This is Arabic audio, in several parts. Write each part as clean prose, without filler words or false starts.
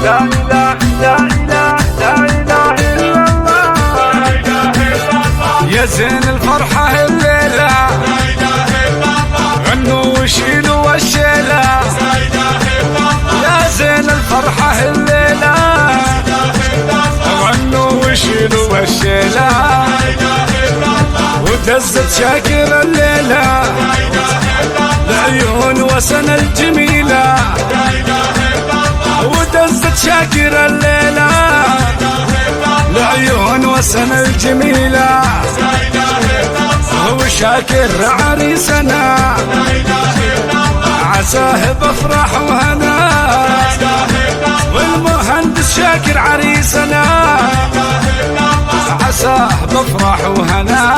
لا إله لا إله لا إله إلا الله يا زين الفرحة الليلة غنوا وشيلوا والشيلة يا زين الفرحة الليلة غنوا وشيلوا والشيلة ودزت شاكر الليلة العيون وسن الجميلة ودزت شاكر الليلة العيون وسن الجميلة هو شاكر عريسنا عساه بفرح وهنا والمهندس شاكر عريسنا عساه بفرح وهنا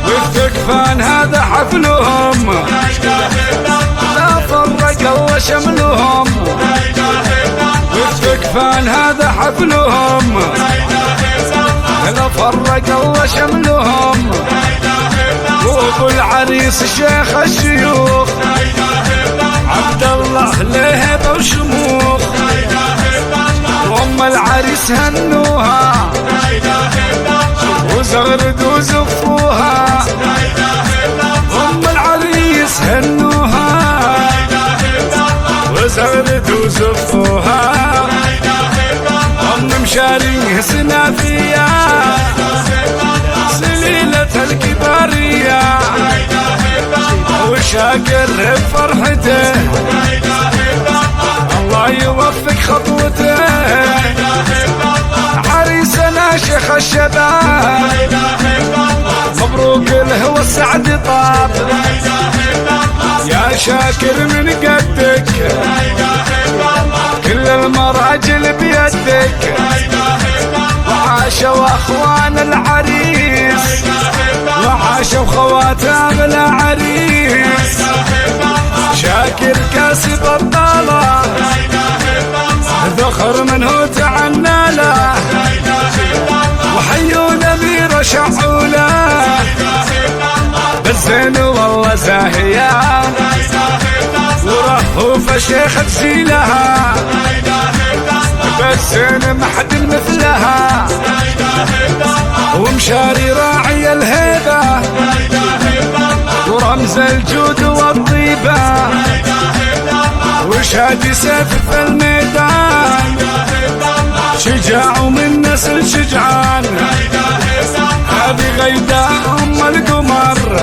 والثقفان هذا حفلهم لا فرق الله شملهم والثقفان هذا حفلهم لا فرق الله شملهم وابو العريس شيخ الشيوخ عبد الله لهبه وشموخ وام العريس هنوها وزغرد وزفوها ام العريس هنوها وزغرد وزفوها ام مشاريه سنافيه سليلة الكبارية وشاكر بفرحته الله يوفق خطوته عريسنا شيخ الشباب مبروك له والسعد طاب يا شاكر من قدك كل المراجل بيدك وعاشوا اخوان العريس وعاشوا خواتام العريس شاكر كاسب الطالة ذخر منه تعنى له وحيوا الامير شعوله بالزين والله زاهيه ورهوف شيخ تزيلها بالزين ما حد مثلها ومشاري راعي الهيبة ورمز الجود والطيبة وشادي سيف في الميدان شجاع ومن نسل شجعان هذه غيداء ام القمر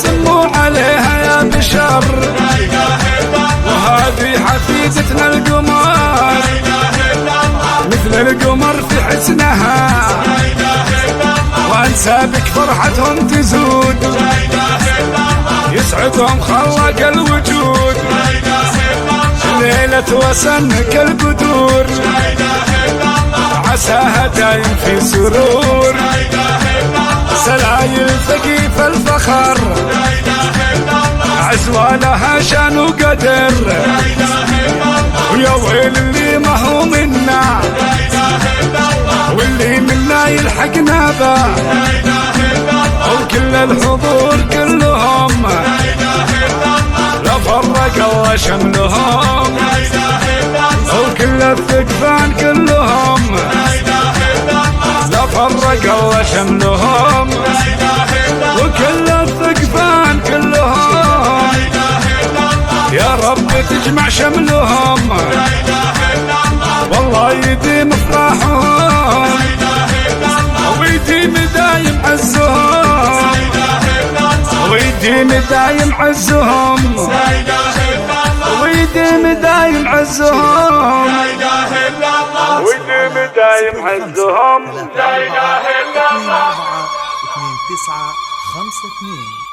سموا عليها يا بشر وهذه حفيدتنا القمر مثل القمر في حسنها وانسابك فرحتهم تزود يسعدهم خلق الوجود ليلة وسنك القدور عساها دايم في سرور سلايل ثقيف الفخر عزوالها شان وقدر ويا ويل اللي ما هو منا واللي منا يلحقنا به وكل الحضور كلهم لا فرق الله شملهم وكل الثقفان كلهم لا فرق الله شملهم وكل الثقفان كلهم يا رب تجمع شملهم والله يديم افراحهم ويديم دايم عزهم ويديم دايم عزهم ويديم دايم عزهم ويديم دايم عزهم لا اله الا الله 2 9 5 2